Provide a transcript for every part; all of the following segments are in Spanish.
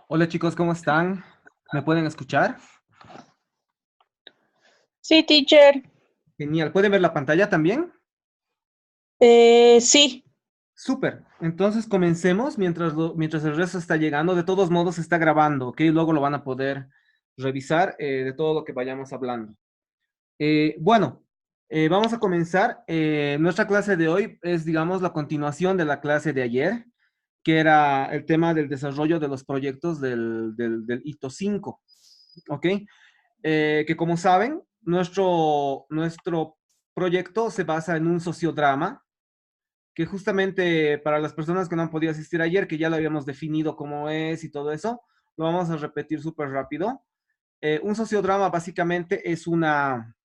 Hola chicos, ¿cómo están? ¿Me pueden escuchar? Sí, teacher. Genial. ¿Pueden ver la pantalla también? Sí. Súper. Entonces comencemos mientras el resto está llegando. De todos modos está grabando, ¿ok? Luego lo van a poder revisar de todo lo que vayamos hablando. Bueno, vamos a comenzar. Nuestra clase de hoy es, digamos, la continuación de la clase de ayer, que era el tema del desarrollo de los proyectos del hito 5, ¿ok? Que como saben, nuestro proyecto se basa en un sociodrama, que justamente para las personas que no han podido asistir ayer, que ya lo habíamos definido cómo es y todo eso, lo vamos a repetir súper rápido. Un sociodrama básicamente es una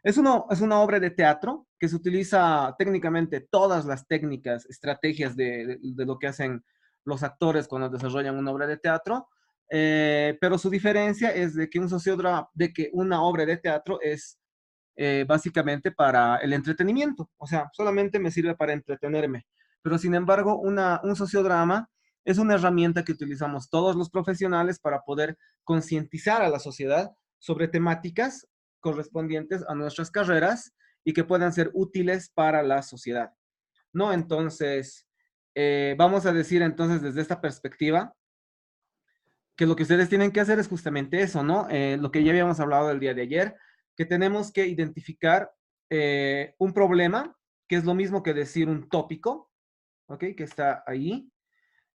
obra de teatro que se utiliza técnicamente todas las técnicas, estrategias de lo que hacen los actores cuando desarrollan una obra de teatro, pero su diferencia es de que un sociodrama, de que una obra de teatro es básicamente para el entretenimiento, o sea, solamente me sirve para entretenerme, pero sin embargo, un sociodrama es una herramienta que utilizamos todos los profesionales para poder concientizar a la sociedad sobre temáticas correspondientes a nuestras carreras y que puedan ser útiles para la sociedad, ¿no? Entonces, vamos a decir entonces desde esta perspectiva que lo que ustedes tienen que hacer es justamente eso, ¿no? Lo que ya habíamos hablado el día de ayer, que tenemos que identificar un problema, que es lo mismo que decir un tópico, ¿ok? Que está ahí.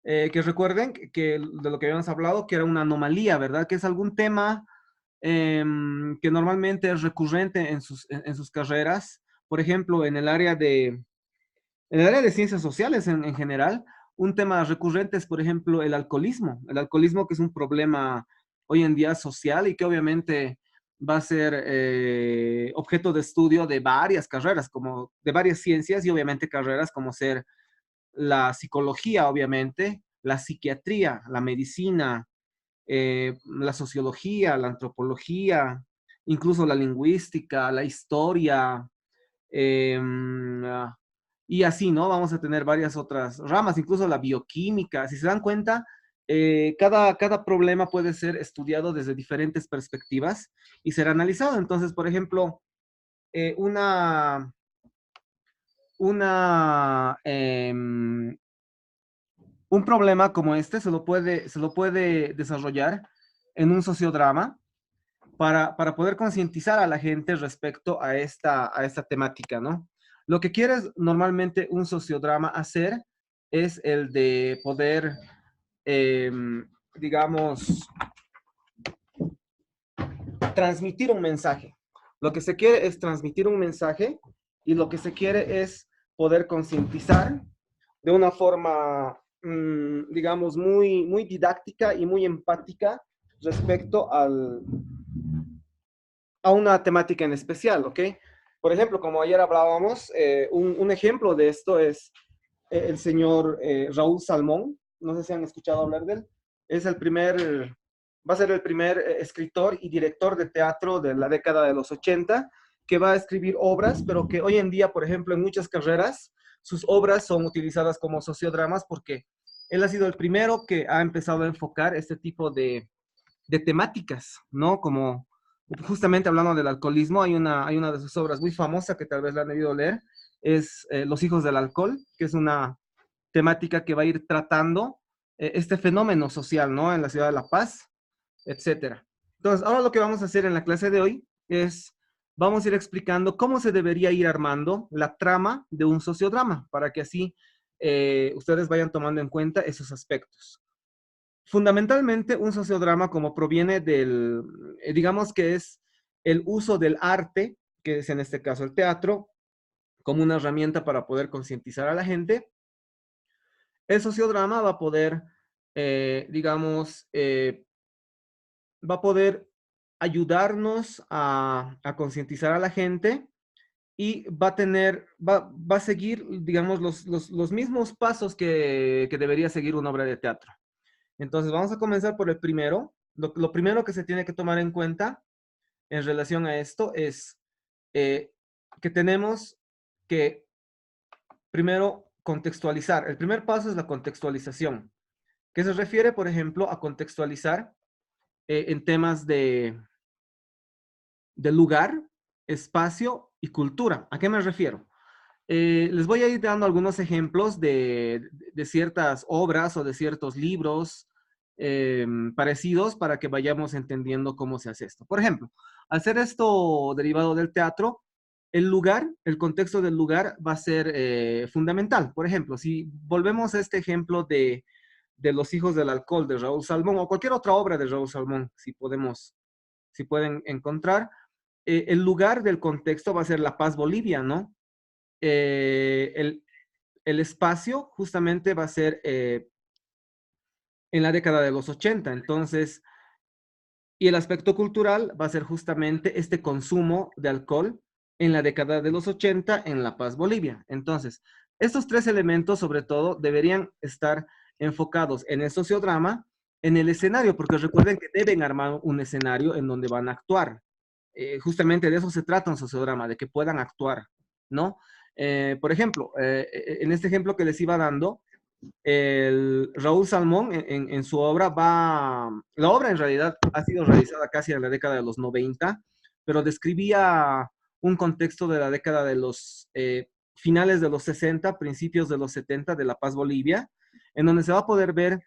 Que recuerden que de lo que habíamos hablado, que era una anomalía, ¿verdad? Que es algún tema que normalmente es recurrente en sus carreras. Por ejemplo, en el área de ciencias sociales en general, un tema recurrente es, por ejemplo, el alcoholismo. El alcoholismo que es un problema hoy en día social y que obviamente va a ser objeto de estudio de varias carreras, como de varias ciencias y obviamente carreras como ser la psicología, obviamente, la psiquiatría, la medicina, la sociología, la antropología, incluso la lingüística, la historia, y así, ¿no? Vamos a tener varias otras ramas, incluso la bioquímica. Si se dan cuenta, cada problema puede ser estudiado desde diferentes perspectivas y ser analizado. Entonces, por ejemplo, eh, una, una, un problema como este se lo puede desarrollar en un sociodrama para poder concientizar a la gente respecto a esta temática, ¿no? Lo que quieres normalmente un sociodrama hacer es el de poder, eh, digamos, transmitir un mensaje. Lo que se quiere es transmitir un mensaje y lo que se quiere es poder concientizar de una forma, digamos, muy, muy didáctica y muy empática respecto a una temática en especial, ¿ok? Por ejemplo, como ayer hablábamos, un ejemplo de esto es el señor Raúl Salmón. No sé si han escuchado hablar de él. Es el primer, va a ser el primer escritor y director de teatro de la década de los 80 que va a escribir obras, pero que hoy en día, por ejemplo, en muchas carreras, sus obras son utilizadas como sociodramas porque él ha sido el primero que ha empezado a enfocar este tipo de temáticas, ¿no? Como justamente hablando del alcoholismo, hay una de sus obras muy famosa que tal vez la han debido leer, es Los hijos del alcohol, que es una temática que va a ir tratando este fenómeno social, ¿no? En la ciudad de La Paz, etcétera. Entonces, ahora lo que vamos a hacer en la clase de hoy es, vamos a ir explicando cómo se debería ir armando la trama de un sociodrama, para que así ustedes vayan tomando en cuenta esos aspectos. Fundamentalmente, un sociodrama como proviene digamos que es el uso del arte, que es en este caso el teatro, como una herramienta para poder concientizar a la gente. El sociodrama va a poder, digamos, va a poder ayudarnos a concientizar a la gente y va a seguir, digamos, los mismos pasos que debería seguir una obra de teatro. Entonces, vamos a comenzar por el primero. Lo primero que se tiene que tomar en cuenta en relación a esto es eh, que tenemos que primero contextualizar. El primer paso es la contextualización. que se refiere, por ejemplo, a contextualizar en temas de lugar, espacio y cultura. ¿A qué me refiero? Les voy a ir dando algunos ejemplos de ciertas obras o de ciertos libros parecidos para que vayamos entendiendo cómo se hace esto. Por ejemplo, al ser esto derivado del teatro, el lugar, el contexto del lugar va a ser fundamental. Por ejemplo, si volvemos a este ejemplo de Los hijos del alcohol de Raúl Salmón o cualquier otra obra de Raúl Salmón, si pueden encontrar, el lugar del contexto va a ser La Paz, Bolivia, ¿no? Eh, el, el espacio justamente va a ser en la década de los 80. Entonces, y el aspecto cultural va a ser justamente este consumo de alcohol en la década de los 80 en La Paz, Bolivia. Entonces, estos tres elementos, sobre todo, deberían estar enfocados en el sociodrama, en el escenario, porque recuerden que deben armar un escenario en donde van a actuar. Justamente de eso se trata un sociodrama, de que puedan actuar, ¿no? Por ejemplo, en este ejemplo que les iba dando, el Raúl Salmón en su obra la obra en realidad ha sido realizada casi en la década de los 90, pero describía un contexto de la década de los finales de los 60, principios de los 70 de La Paz, Bolivia, en donde se va a poder ver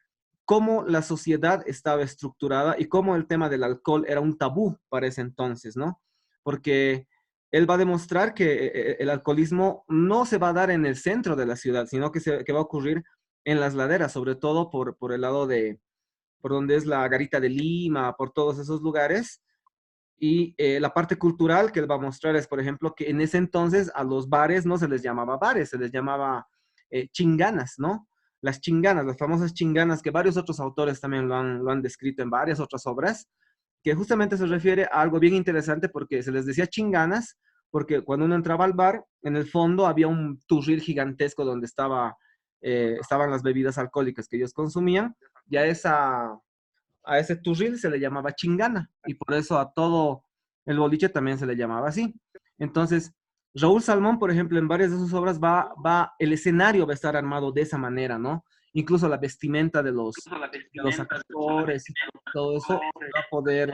cómo la sociedad estaba estructurada y cómo el tema del alcohol era un tabú para ese entonces, ¿no? Porque él va a demostrar que el alcoholismo no se va a dar en el centro de la ciudad, sino que va a ocurrir en las laderas, sobre todo por el lado por donde es la Garita de Lima, por todos esos lugares. Y la parte cultural que él va a mostrar es, por ejemplo, que en ese entonces a los bares no se les llamaba bares, se les llamaba chinganas, ¿no? Las chinganas, las famosas chinganas que varios otros autores también lo han descrito en varias otras obras, que justamente se refiere a algo bien interesante porque se les decía chinganas, porque cuando uno entraba al bar, en el fondo había un turril gigantesco donde estaban las bebidas alcohólicas que ellos consumían, y a ese turril se le llamaba chingana, y por eso a todo el boliche también se le llamaba así. Entonces, Raúl Salmón, por ejemplo, en varias de sus obras el escenario va a estar armado de esa manera, ¿no? Incluso la vestimenta de los actores y todo eso va a poder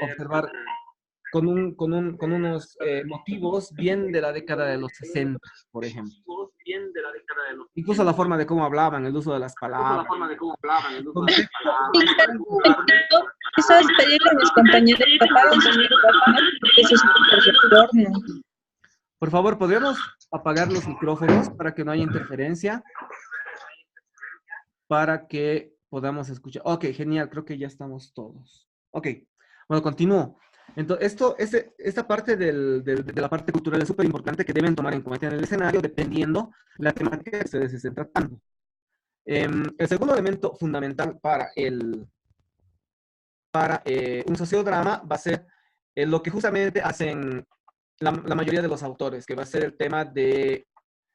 observar con unos motivos bien de la década de los 60, por ejemplo. Incluso la forma de cómo hablaban, el uso de las palabras. Sí, claro, un momentito. Quizás pedirle a mis compañeros que apaguen sus micrófonos porque eso es un retorno. Por favor, ¿podríamos apagar los micrófonos para que no haya interferencia? Para que podamos escuchar. Ok, genial, creo que ya estamos todos. Ok, bueno, continúo. Entonces, esta parte de la parte cultural es súper importante que deben tomar en cuenta en el escenario dependiendo la temática que ustedes estén tratando. El segundo elemento fundamental para un sociodrama va a ser lo que justamente hacen la mayoría de los autores, que va a ser el tema de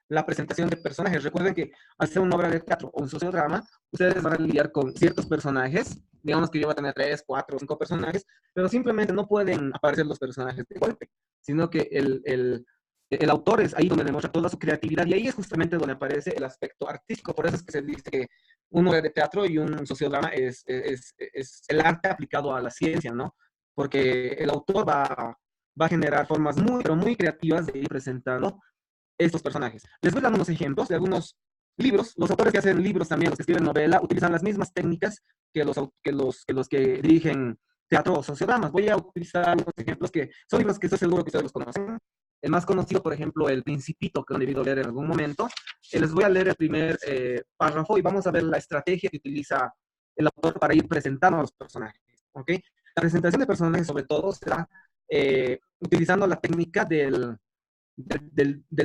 la presentación de personajes. Recuerden que al ser una obra de teatro o un sociodrama, ustedes van a lidiar con ciertos personajes, digamos que yo voy a tener 3, 4, 5 personajes, pero simplemente no pueden aparecer los personajes de golpe, sino que el autor es ahí donde demuestra toda su creatividad y ahí es justamente donde aparece el aspecto artístico. Por eso es que se dice que una obra de teatro y un sociodrama es el arte aplicado a la ciencia, ¿no? Porque el autor va a generar formas muy, pero muy creativas de ir presentando estos personajes. Les voy a dar unos ejemplos de algunos libros. Los autores que hacen libros también, los que escriben novela, utilizan las mismas técnicas que dirigen teatro o sociodramas. Voy a utilizar algunos ejemplos que son libros que estoy seguro que ustedes los conocen. El más conocido, por ejemplo, El Principito, que han debido leer en algún momento. Les voy a leer el primer párrafo y vamos a ver la estrategia que utiliza el autor para ir presentando a los personajes. ¿Ok? La presentación de personajes, sobre todo, será utilizando la técnica del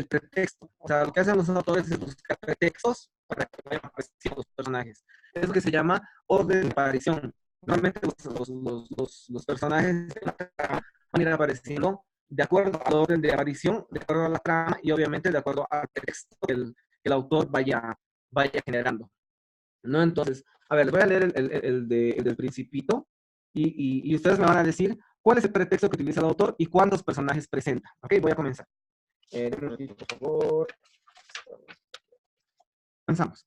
pretexto. O sea, lo que hacen los autores es buscar pretextos para que vayan apareciendo los personajes. Es lo que se llama orden de aparición. Normalmente los personajes van a ir apareciendo de acuerdo al orden de aparición, de acuerdo a la trama y obviamente de acuerdo al texto que el autor vaya generando. ¿No? Entonces, a ver, les voy a leer el del Principito y ustedes me van a decir cuál es el pretexto que utiliza el autor y cuántos personajes presenta. Ok, voy a comenzar. Un ratito, por favor. Comenzamos.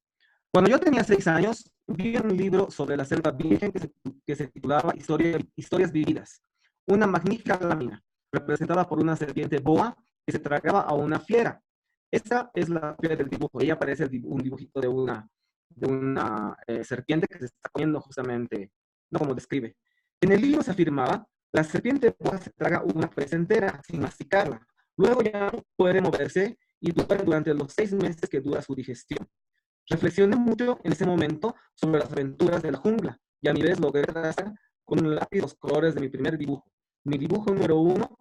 Cuando yo tenía 6 años, vi un libro sobre la selva virgen que se titulaba Historias Vividas. Una magnífica lámina, representada por una serpiente boa que se tragaba a una fiera. Esta es la fiera del dibujo. Ahí aparece un dibujito de una serpiente que se está comiendo justamente, no como describe. En el libro se afirmaba, la serpiente boa se traga una presa entera sin masticarla. Luego ya no puede moverse y durar durante los 6 meses que dura su digestión. Reflexioné mucho en ese momento sobre las aventuras de la jungla y a mi vez logré trazar con un lápiz los colores de mi primer dibujo. Mi dibujo número 1,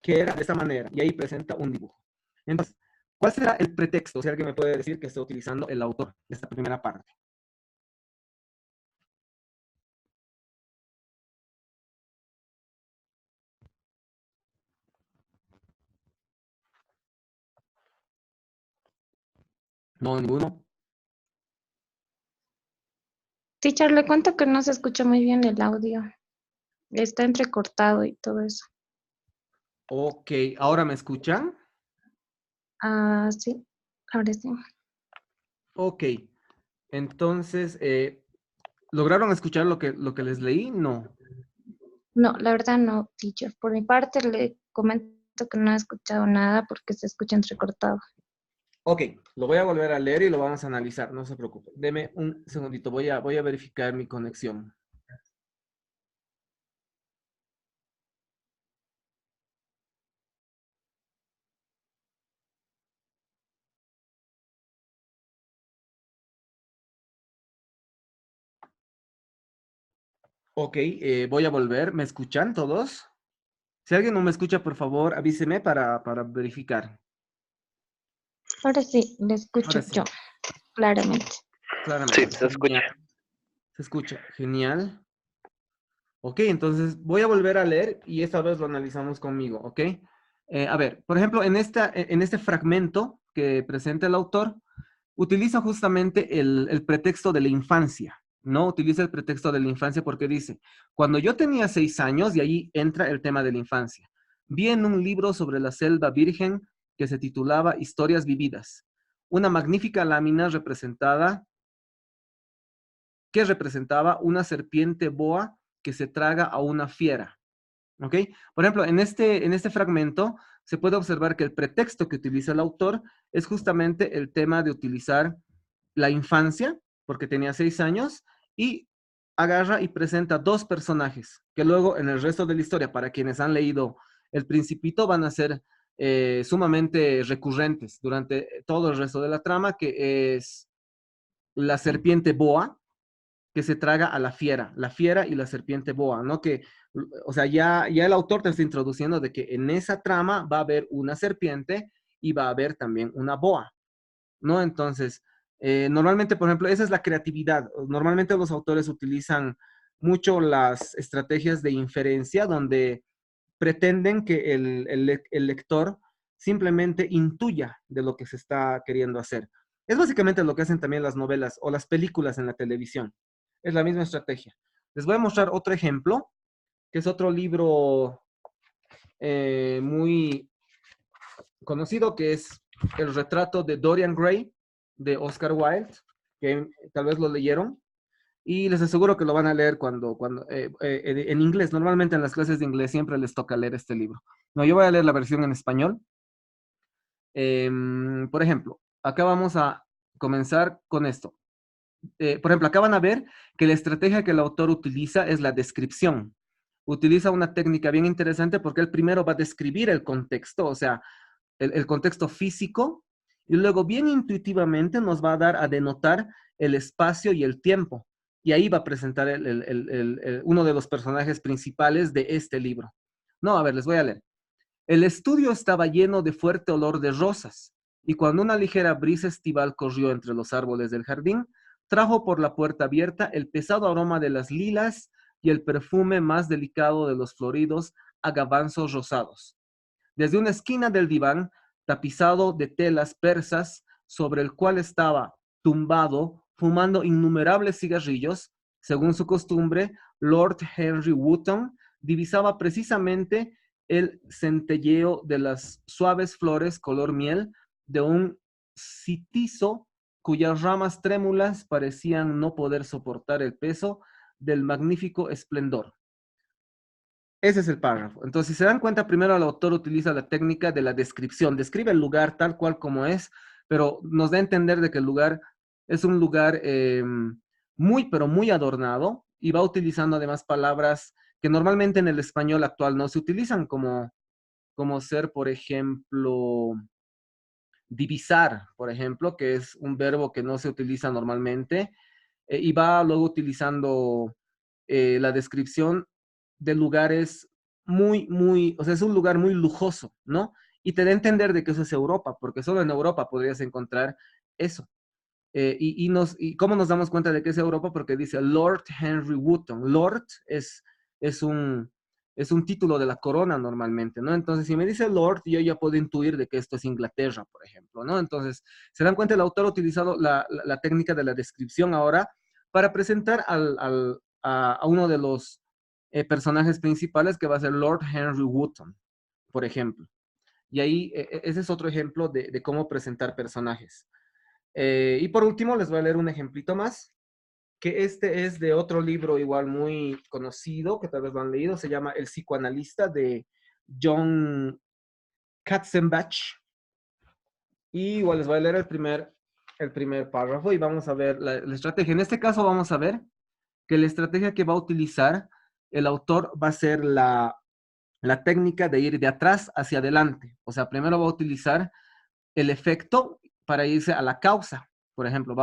que era de esta manera, y ahí presenta un dibujo. Entonces, ¿cuál será el pretexto? Si alguien me puede decir que está utilizando el autor de esta primera parte. No, ninguno. Teacher, le cuento que no se escucha muy bien el audio. Está entrecortado y todo eso. Ok, ¿ahora me escuchan? Ah, sí, ahora sí. Ok, entonces, ¿lograron escuchar lo que les leí? No. No, la verdad no, teacher. Por mi parte le comento que no he escuchado nada porque se escucha entrecortado. Ok, lo voy a volver a leer y lo vamos a analizar, no se preocupe. Deme un segundito, voy a verificar mi conexión. Ok, voy a volver. ¿Me escuchan todos? Si alguien no me escucha, por favor, avíseme para verificar. Ahora sí, le escucho Ahora sí, yo, claramente. claramente. Sí, se escucha. Genial. Se escucha. Genial. Ok, entonces voy a volver a leer y esta vez lo analizamos conmigo, ¿ok? A ver, por ejemplo, en este fragmento que presenta el autor, utiliza justamente el pretexto de la infancia, ¿no? Utiliza el pretexto de la infancia porque dice, cuando yo tenía 6 años, y ahí entra el tema de la infancia, vi en un libro sobre la selva virgen que se titulaba Historias Vividas, una magnífica lámina que representaba una serpiente boa que se traga a una fiera. ¿Ok? Por ejemplo, en este fragmento se puede observar que el pretexto que utiliza el autor es justamente el tema de utilizar la infancia, porque tenía 6 años, y agarra y presenta dos personajes, que luego en el resto de la historia, para quienes han leído El Principito, van a ser sumamente recurrentes durante todo el resto de la trama, que es la serpiente boa, que se traga a la fiera y la serpiente boa, ¿no? Que, o sea, ya el autor te está introduciendo de que en esa trama va a haber una serpiente y va a haber también una boa, ¿no? Entonces, normalmente, por ejemplo, esa es la creatividad. Normalmente los autores utilizan mucho las estrategias de inferencia, donde pretenden que el lector simplemente intuya de lo que se está queriendo hacer. Es básicamente lo que hacen también las novelas o las películas en la televisión. Es la misma estrategia. Les voy a mostrar otro ejemplo, que es otro libro muy conocido, que es El retrato de Dorian Gray, de Oscar Wilde, que tal vez lo leyeron. Y les aseguro que lo van a leer en inglés. Normalmente en las clases de inglés siempre les toca leer este libro. No, yo voy a leer la versión en español. Por ejemplo, acá vamos a comenzar con esto. Por ejemplo, acá van a ver que la estrategia que el autor utiliza es la descripción. Utiliza una técnica bien interesante porque él primero va a describir el contexto, o sea, el contexto físico, y luego bien intuitivamente nos va a dar a denotar el espacio y el tiempo. Y ahí va a presentar uno de los personajes principales de este libro. No, a ver, les voy a leer. El estudio estaba lleno de fuerte olor de rosas, y cuando una ligera brisa estival corrió entre los árboles del jardín, trajo por la puerta abierta el pesado aroma de las lilas y el perfume más delicado de los floridos agavanzos rosados. Desde una esquina del diván, tapizado de telas persas, sobre el cual estaba tumbado, fumando innumerables cigarrillos, según su costumbre, Lord Henry Wotton divisaba precisamente el centelleo de las suaves flores color miel de un citizo cuyas ramas trémulas parecían no poder soportar el peso del magnífico esplendor. Ese es el párrafo. Entonces, si se dan cuenta, primero el autor utiliza la técnica de la descripción. Describe el lugar tal cual como es, pero nos da a entender de que el lugar es un lugar muy, pero muy adornado, y va utilizando además palabras que normalmente en el español actual no se utilizan, como ser, por ejemplo, divisar, por ejemplo, que es un verbo que no se utiliza normalmente, y va luego utilizando la descripción de lugares muy, o sea, es un lugar muy lujoso, ¿no? Y te da a entender de que eso es Europa, porque solo en Europa podrías encontrar eso. ¿Y cómo nos damos cuenta de que es Europa? Porque dice Lord Henry Wotton. Lord es un, es un título de la corona normalmente, ¿no? Entonces, si me dice Lord, yo ya puedo intuir de que esto es Inglaterra, por ejemplo, ¿no? Entonces, se dan cuenta, el autor ha utilizado la técnica de la descripción ahora para presentar a uno de los personajes principales, que va a ser Lord Henry Wotton, por ejemplo. Y ahí, ese es otro ejemplo de cómo presentar personajes. Y por último, les voy a leer un ejemplito más, que este es de otro libro igual muy conocido, que tal vez lo han leído, se llama El psicoanalista, de John Katzenbach. Y igual les voy a leer el primer párrafo y vamos a ver la estrategia. En este caso vamos a ver que la estrategia que va a utilizar el autor va a ser la técnica de ir de atrás hacia adelante. O sea, primero va a utilizar el efecto para irse a la causa, por ejemplo,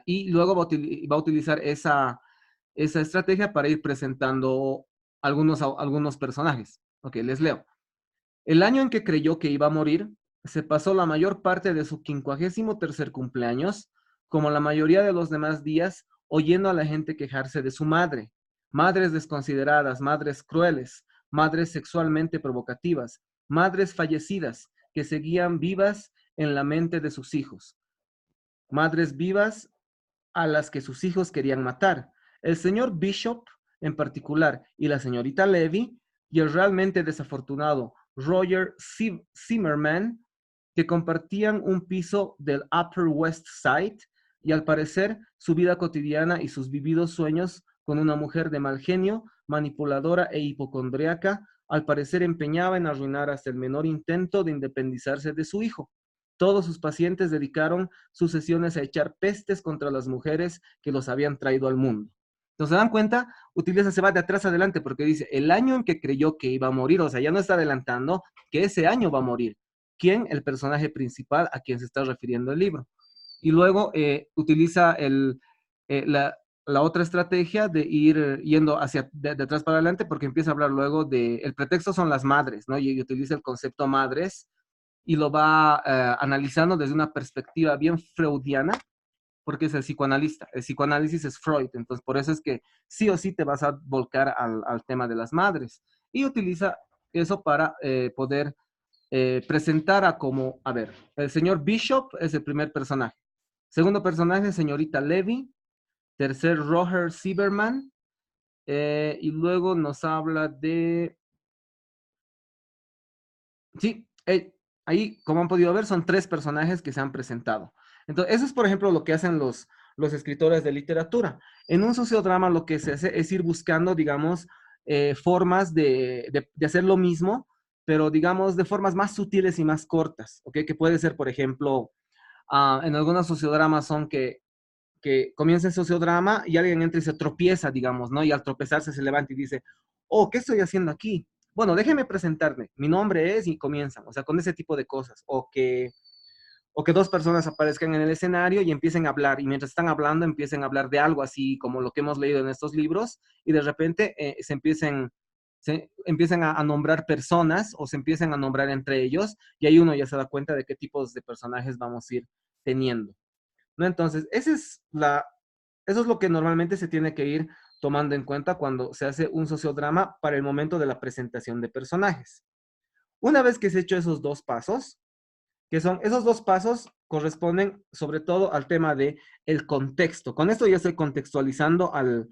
y luego va a utilizar esa estrategia para ir presentando algunos personajes. Ok, les leo. El año en que creyó que iba a morir, se pasó la mayor parte de su 53º cumpleaños, como la mayoría de los demás días, oyendo a la gente quejarse de su madre. Madres desconsideradas, madres crueles, madres sexualmente provocativas, madres fallecidas que seguían vivas en la mente de sus hijos. Madres vivas a las que sus hijos querían matar. El señor Bishop, en particular, y la señorita Levy, y el realmente desafortunado Roger Zimmerman, que compartían un piso del Upper West Side, y al parecer su vida cotidiana y sus vividos sueños con una mujer de mal genio, manipuladora e hipocondríaca, al parecer empeñaba en arruinar hasta el menor intento de independizarse de su hijo. Todos sus pacientes dedicaron sus sesiones a echar pestes contra las mujeres que los habían traído al mundo. Entonces, ¿se dan cuenta? Se va de atrás adelante, porque dice, el año en que creyó que iba a morir, o sea, ya no está adelantando que ese año va a morir. ¿Quién? El personaje principal a quien se está refiriendo el libro. Y luego utiliza la otra estrategia de ir yendo de atrás para adelante, porque empieza a hablar luego el pretexto son las madres, ¿no? Y utiliza el concepto madres, y lo va analizando desde una perspectiva bien freudiana, porque es el psicoanalista. El psicoanálisis es Freud, entonces por eso es que sí o sí te vas a volcar al tema de las madres. Y utiliza eso para poder presentar a ver, el señor Bishop es el primer personaje. Segundo personaje, señorita Levy. Tercer, Roger Zimmerman. Y luego nos habla de... Sí, ahí, como han podido ver, son 3 personajes que se han presentado. Entonces, eso es, por ejemplo, lo que hacen los escritores de literatura. En un sociodrama lo que se hace es ir buscando, digamos, formas de hacer lo mismo, pero, digamos, de formas más sutiles y más cortas, ¿ok? Que puede ser, por ejemplo, en algunos sociodramas son que comienza el sociodrama y alguien entra y se tropieza, digamos, ¿no? Y al tropezarse se levanta y dice, oh, ¿qué estoy haciendo aquí? Bueno, déjeme presentarme, mi nombre es, y comienzan, o sea, con ese tipo de cosas, o que 2 personas aparezcan en el escenario y empiecen a hablar, y mientras están hablando empiecen a hablar de algo así como lo que hemos leído en estos libros, y de repente se empiezan a nombrar personas, o se empiezan a nombrar entre ellos, y ahí uno ya se da cuenta de qué tipos de personajes vamos a ir teniendo, ¿no? Entonces, eso es lo que normalmente se tiene que ir tomando en cuenta cuando se hace un sociodrama para el momento de la presentación de personajes. Una vez que se ha hecho esos 2 pasos, esos 2 pasos corresponden sobre todo al tema de el contexto. Con esto ya estoy contextualizando al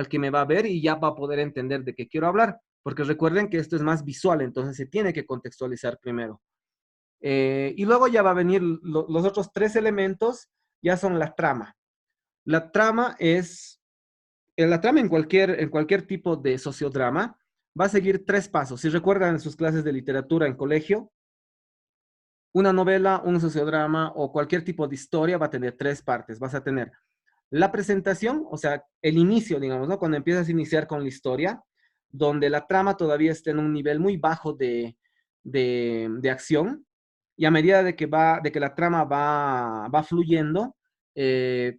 que me va a ver y ya va a poder entender de qué quiero hablar, porque recuerden que esto es más visual, entonces se tiene que contextualizar primero. Y luego ya va a venir los otros 3 elementos ya son la trama. La trama es, la trama en cualquier tipo de sociodrama va a seguir 3 pasos. Si recuerdan en sus clases de literatura en colegio, una novela, un sociodrama o cualquier tipo de historia va a tener 3 partes. Vas a tener la presentación, o sea, el inicio, digamos, ¿no? Cuando empiezas a iniciar con la historia, donde la trama todavía está en un nivel muy bajo de acción, y a medida de que la trama va fluyendo, eh,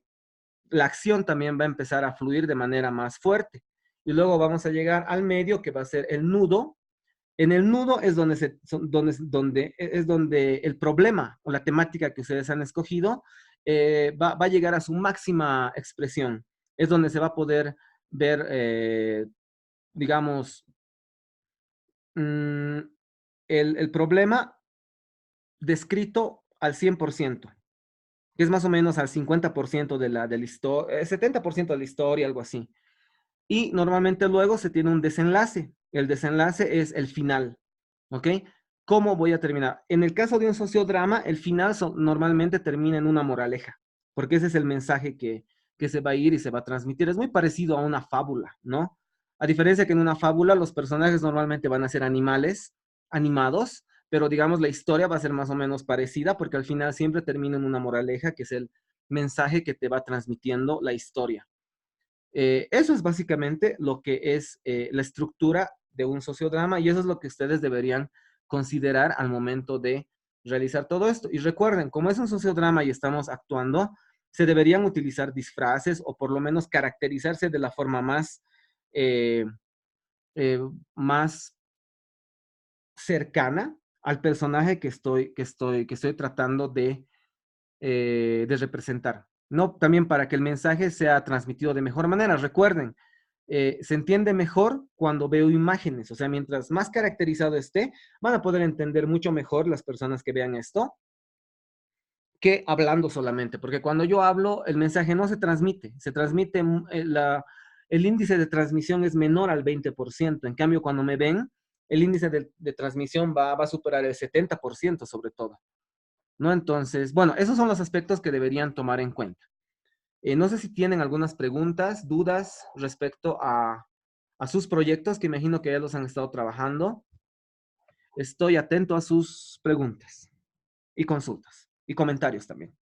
la acción también va a empezar a fluir de manera más fuerte. Y luego vamos a llegar al medio, que va a ser el nudo. En el nudo es donde el problema o la temática que ustedes han escogido va a llegar a su máxima expresión. Es donde se va a poder ver, digamos, mm, el problema descrito al 100%, que es más o menos al 50% de la historia, 70% de la historia, algo así. Y normalmente luego se tiene un desenlace. El desenlace es el final, ¿ok? ¿Cómo voy a terminar? En el caso de un sociodrama, el final normalmente termina en una moraleja, porque ese es el mensaje que se va a ir y se va a transmitir. Es muy parecido a una fábula, ¿no? A diferencia que en una fábula los personajes normalmente van a ser animales animados, pero digamos la historia va a ser más o menos parecida porque al final siempre termina en una moraleja, que es el mensaje que te va transmitiendo la historia. Eso es básicamente lo que es la estructura de un sociodrama y eso es lo que ustedes deberían considerar al momento de realizar todo esto. Y recuerden, como es un sociodrama y estamos actuando, se deberían utilizar disfraces o por lo menos caracterizarse de la forma eh, eh, más cercana al personaje que estoy tratando de representar, ¿no? También para que el mensaje sea transmitido de mejor manera. Recuerden, se entiende mejor cuando veo imágenes, o sea, mientras más caracterizado esté, van a poder entender mucho mejor las personas que vean esto que hablando solamente, porque cuando yo hablo, el mensaje no se transmite, el índice de transmisión es menor al 20%, en cambio, cuando me ven, el índice de transmisión va a superar el 70% sobre todo. ¿No? Entonces, bueno, esos son los aspectos que deberían tomar en cuenta. No sé si tienen algunas preguntas, dudas respecto a sus proyectos, que imagino que ya los han estado trabajando. Estoy atento a sus preguntas y consultas y comentarios también.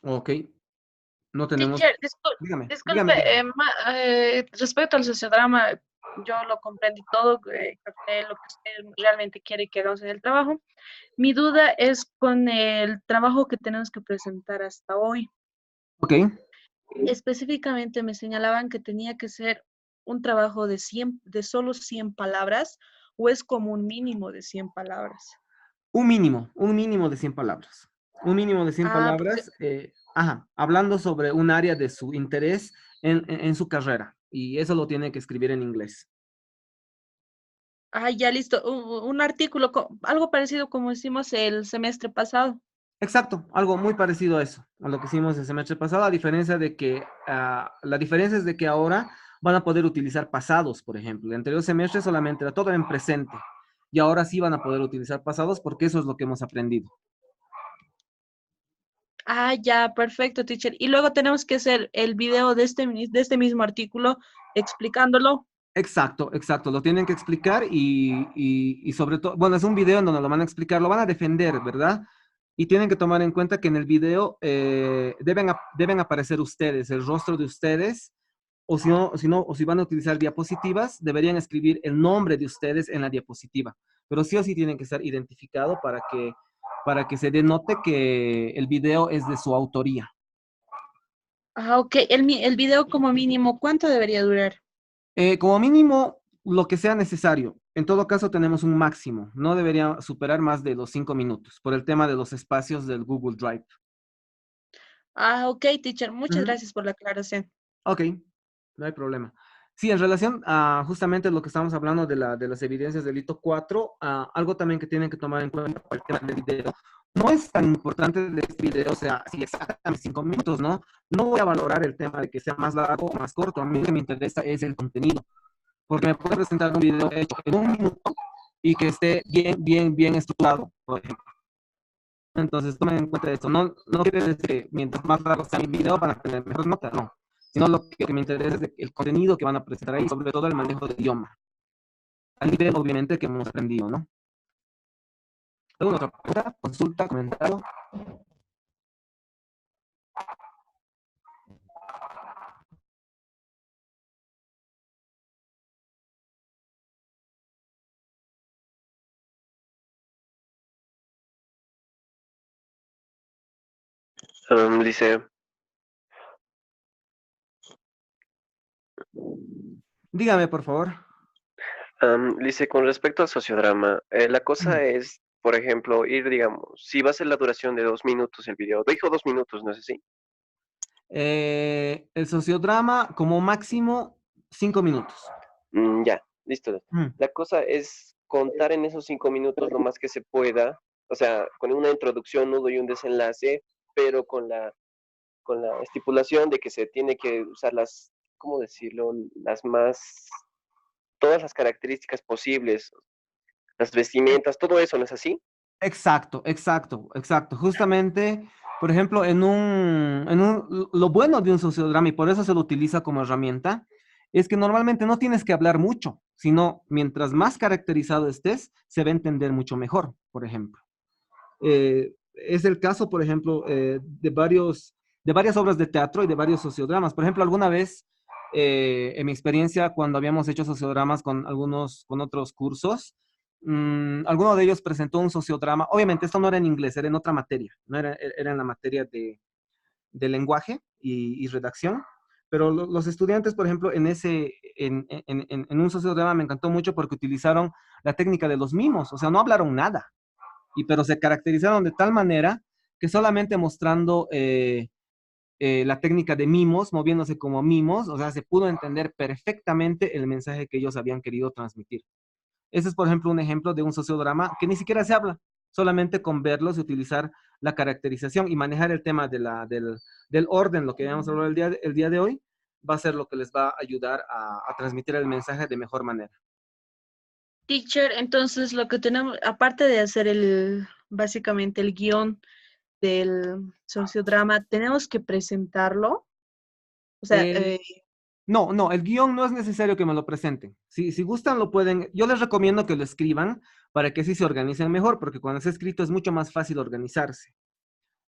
Ok, no tenemos... Teacher, Dígame, disculpe, dígame, dígame. respecto al sociodrama, yo lo comprendí todo, capté lo que usted realmente quiere que hagamos en el trabajo. Mi duda es con el trabajo que tenemos que presentar hasta hoy. Ok, Específicamente me señalaban que tenía que ser un trabajo de solo 100 palabras o es como un mínimo de 100 palabras. un mínimo de 100 palabras. Un mínimo de 100 Ah, porque, palabras, hablando sobre un área de su interés en su carrera. Y eso lo tiene que escribir en inglés. ya listo, un artículo, algo parecido como hicimos el semestre pasado. Exacto, algo muy parecido a eso, a lo que hicimos el semestre pasado, a diferencia de que, la diferencia es de que ahora van a poder utilizar pasados, por ejemplo. El anterior semestre solamente era todo en presente, y ahora sí van a poder utilizar pasados porque eso es lo que hemos aprendido. Ya, perfecto, teacher. Y luego tenemos que hacer el video de este mismo artículo explicándolo. Exacto, exacto, lo tienen que explicar y sobre todo, bueno, es un video en donde lo van a explicar, lo van a defender, ¿verdad? Y tienen que tomar en cuenta que en el video deben aparecer ustedes, el rostro de ustedes, o si van a utilizar diapositivas, deberían escribir el nombre de ustedes en la diapositiva. Pero sí o sí tienen que estar identificados para que se denote que el video es de su autoría. Ok. El video como mínimo, ¿cuánto debería durar? Como mínimo, lo que sea necesario. En todo caso, tenemos un máximo. No debería superar más de los 5 minutos por el tema de los espacios del Google Drive. Ok, teacher. Muchas Ujú. gracias por la aclaración. Ok, no hay problema. Sí, en relación a justamente lo que estamos hablando de las evidencias del hito 4, algo también que tienen que tomar en cuenta para el tema del video. No es tan importante de este video, o sea, si exactamente 5 minutos, ¿no? No voy a valorar el tema de que sea más largo o más corto. A mí lo que me interesa es el contenido, porque me puede presentar un video hecho en 1 minuto y que esté bien estructurado, por ejemplo. Entonces, tomen en cuenta esto. No, no quiere decir que mientras más largo sea mi video van a tener mejor nota, no. Sino lo que me interesa es el contenido que van a presentar ahí, sobre todo el manejo del idioma. Al nivel, obviamente, que hemos aprendido, ¿no? ¿Alguna otra pregunta, consulta, comentario? Dice, Dígame, por favor. dice, con respecto al sociodrama, la cosa es, por ejemplo, ir, digamos, si va a ser la duración de 2 minutos el video, dijo 2 minutos, ¿no es así? El sociodrama, como máximo, 5 minutos. Ya, listo. Mm. La cosa es contar en esos 5 minutos lo más que se pueda, o sea, con una introducción, nudo y un desenlace, pero con la estipulación de que se tiene que usar las, ¿cómo decirlo? Todas las características posibles, las vestimentas, todo eso, ¿no es así? Exacto, exacto, exacto. Justamente, por ejemplo, lo bueno de un sociodrama, y por eso se lo utiliza como herramienta, es que normalmente no tienes que hablar mucho, sino mientras más caracterizado estés, se va a entender mucho mejor, por ejemplo. Es el caso, por ejemplo, de varias obras de teatro y de varios sociodramas. Por ejemplo, alguna vez, en mi experiencia, cuando habíamos hecho sociodramas con otros cursos, alguno de ellos presentó un sociodrama. Obviamente, esto no era en inglés, era en otra materia, no era, era en la materia de lenguaje y redacción. Pero los estudiantes, por ejemplo, en un sociodrama me encantó mucho porque utilizaron la técnica de los mimos, o sea, no hablaron nada pero se caracterizaron de tal manera que solamente mostrando la técnica de mimos, moviéndose como mimos, o sea, se pudo entender perfectamente el mensaje que ellos habían querido transmitir. Ese es, por ejemplo, un ejemplo de un sociodrama que ni siquiera se habla, solamente con verlos y utilizar la caracterización y manejar el tema del orden, lo que habíamos hablado el día de hoy, va a ser lo que les va a ayudar a transmitir el mensaje de mejor manera. Teacher, entonces lo que tenemos, aparte de hacer básicamente el guión del sociodrama, tenemos que presentarlo. O sea, No, el guión no es necesario que me lo presenten. Si gustan, lo pueden. Yo les recomiendo que lo escriban para que así se organicen mejor, porque cuando es escrito es mucho más fácil organizarse.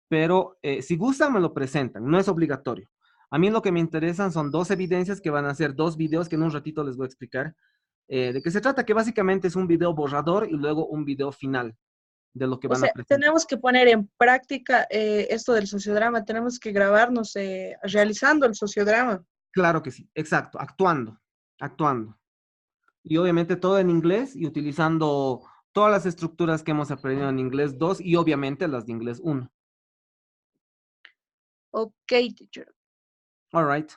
Pero si gustan, me lo presentan. No es obligatorio. A mí lo que me interesan son 2 evidencias que van a ser 2 videos que en un ratito les voy a explicar de qué se trata, que básicamente es un video borrador y luego un video final de lo que o van a sea, presentar. tenemos que poner en práctica esto del sociodrama, tenemos que grabarnos realizando el sociodrama. Claro que sí, exacto, actuando. Y obviamente todo en inglés y utilizando todas las estructuras que hemos aprendido en inglés 2 y obviamente las de inglés 1. Ok, teacher. All right.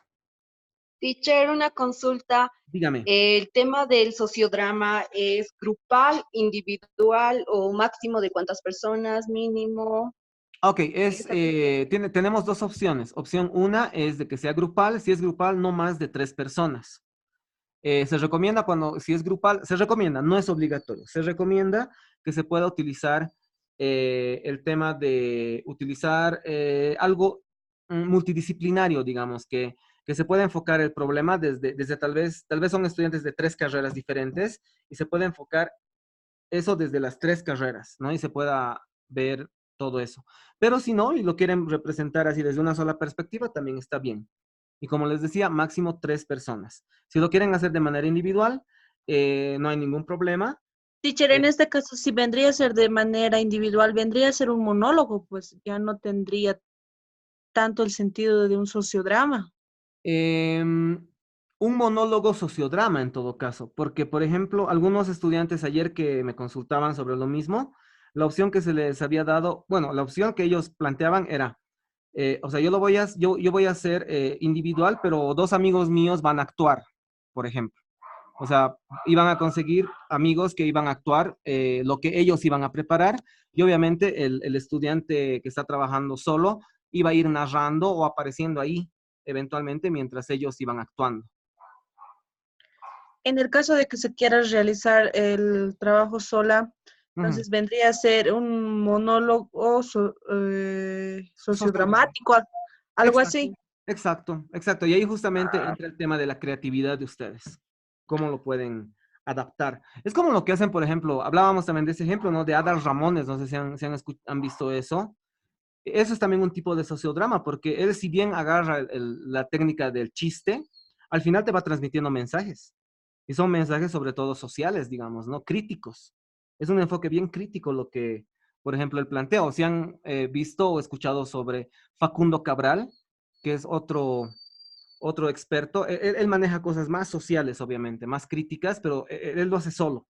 Teacher, una consulta. Dígame. ¿El tema del sociodrama es grupal, individual o máximo de cuántas personas, mínimo? Ok, tenemos 2 opciones. Opción 1 es de que sea grupal. Si es grupal, no más de 3 personas. Se recomienda si es grupal, se recomienda, no es obligatorio. Se recomienda que se pueda utilizar el tema de utilizar algo multidisciplinario, digamos, que se pueda enfocar el problema desde tal vez son estudiantes de 3 carreras diferentes y se puede enfocar eso desde las 3 carreras, ¿no? Y se pueda ver todo eso. Pero si no, y lo quieren representar así desde una sola perspectiva, también está bien. Y como les decía, máximo 3 personas. Si lo quieren hacer de manera individual, no hay ningún problema. Teacher, en este caso, si vendría a ser de manera individual, vendría a ser un monólogo, pues ya no tendría tanto el sentido de un sociodrama. Un monólogo sociodrama en todo caso, porque por ejemplo, algunos estudiantes ayer que me consultaban sobre lo mismo, la opción que se les había dado, bueno, la opción que ellos planteaban era, o sea, yo voy a hacer individual, pero 2 amigos míos van a actuar. por ejemplo. O sea, iban a conseguir amigos que iban a actuar lo que ellos iban a preparar y obviamente el estudiante que está trabajando solo iba a ir narrando o apareciendo ahí eventualmente mientras ellos iban actuando. En el caso de que se quiera realizar el trabajo sola, Ujú. entonces vendría a ser un monólogo sociodramático, algo así. Exacto, exacto. Y ahí justamente entra el tema de la creatividad de ustedes. ¿Cómo lo pueden adaptar? Es como lo que hacen, por ejemplo, hablábamos también de ese ejemplo, ¿no? De Adal Ramones, no sé si han visto eso. Eso es también un tipo de sociodrama, porque él si bien agarra la técnica del chiste, al final te va transmitiendo mensajes. Y son mensajes sobre todo sociales, digamos, ¿no? Críticos. Es un enfoque bien crítico lo que, por ejemplo, el planteo. Si han visto o escuchado sobre Facundo Cabral, que es otro experto, él maneja cosas más sociales, obviamente, más críticas, pero él lo hace solo,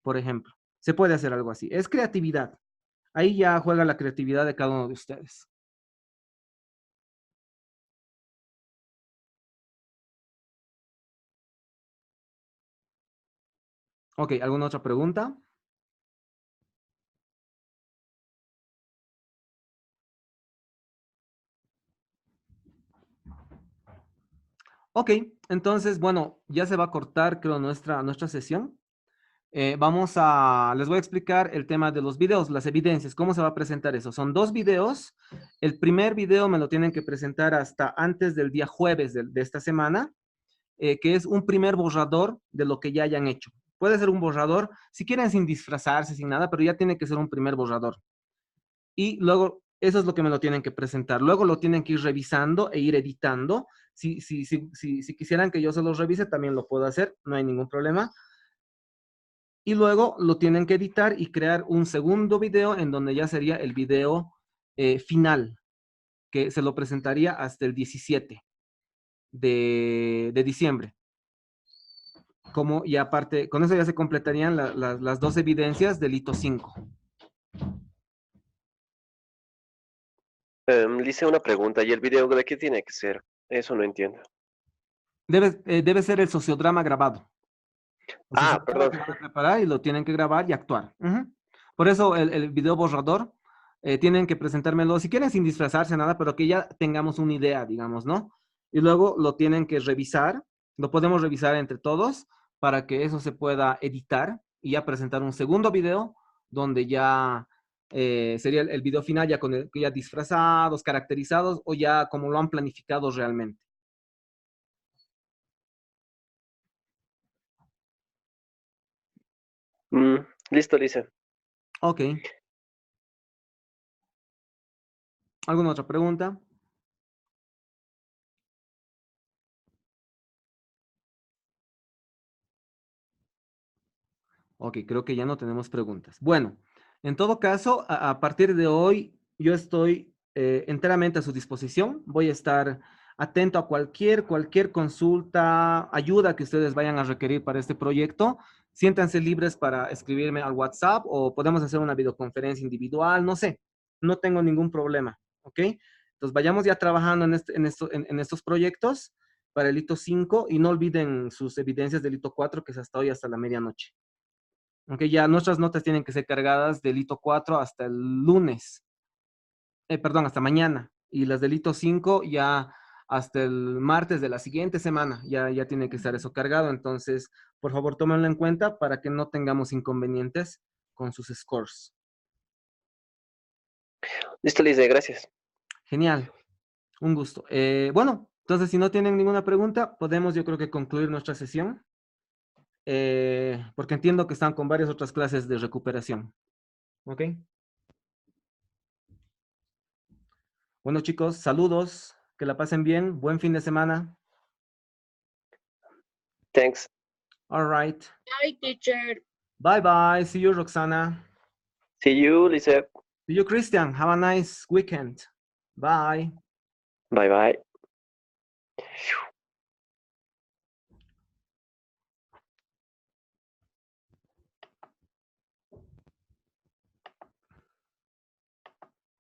por ejemplo. Se puede hacer algo así. Es creatividad. Ahí ya juega la creatividad de cada uno de ustedes. Ok, ¿alguna otra pregunta? Ok, entonces, bueno, ya se va a cortar, creo, nuestra sesión. Les voy a explicar el tema de los videos, las evidencias, cómo se va a presentar eso. Son 2 videos. El primer video me lo tienen que presentar hasta antes del día jueves de esta semana, que es un primer borrador de lo que ya hayan hecho. Puede ser un borrador, si quieren sin disfrazarse, sin nada, pero ya tiene que ser un primer borrador. Y luego, eso es lo que me lo tienen que presentar. Luego lo tienen que ir revisando e ir editando. Si quisieran que yo se los revise, también lo puedo hacer, no hay ningún problema. Y luego lo tienen que editar y crear un segundo video en donde ya sería el video final, que se lo presentaría hasta el 17 de diciembre. Y aparte, con eso ya se completarían las 2 evidencias del hito 5. Le hice una pregunta, ¿y el video de qué tiene que ser? Eso no entiendo. Debe ser el sociodrama grabado. O sea, Perdón. se van a preparar y lo tienen que grabar y actuar. Ujú. Por eso el video borrador tienen que presentármelo, si quieren sin disfrazarse, nada, pero que ya tengamos una idea, digamos, ¿no? Y luego lo tienen que revisar, lo podemos revisar entre todos para que eso se pueda editar y ya presentar un segundo video donde ya sería el video final ya ya disfrazados, caracterizados o ya como lo han planificado realmente. Listo, Lice. Ok. ¿Alguna otra pregunta? Ok, creo que ya no tenemos preguntas. Bueno, en todo caso, a partir de hoy yo estoy enteramente a su disposición. Voy a estar atento a cualquier consulta, ayuda que ustedes vayan a requerir para este proyecto. Siéntanse libres para escribirme al WhatsApp o podemos hacer una videoconferencia individual, no sé, no tengo ningún problema, ¿ok? Entonces vayamos ya trabajando en estos proyectos para el hito 5 y no olviden sus evidencias del hito 4 que es hasta hoy, hasta la medianoche. Aunque ya nuestras notas tienen que ser cargadas del hito 4 hasta el lunes, perdón, hasta mañana. Y las del hito 5 ya hasta el martes de la siguiente semana, ya tiene que estar eso cargado. Entonces, por favor, tómenlo en cuenta para que no tengamos inconvenientes con sus scores. Listo, Lice, gracias. Genial, un gusto. Bueno, entonces, si no tienen ninguna pregunta, podemos yo creo que concluir nuestra sesión. Porque entiendo que están con varias otras clases de recuperación. ¿Ok? Bueno, chicos, saludos, que la pasen bien, buen fin de semana. Thanks. All right. Bye, teacher. Bye bye. See you, Roxana. See you, Lice. See you, Christian. Have a nice weekend. Bye. Bye bye.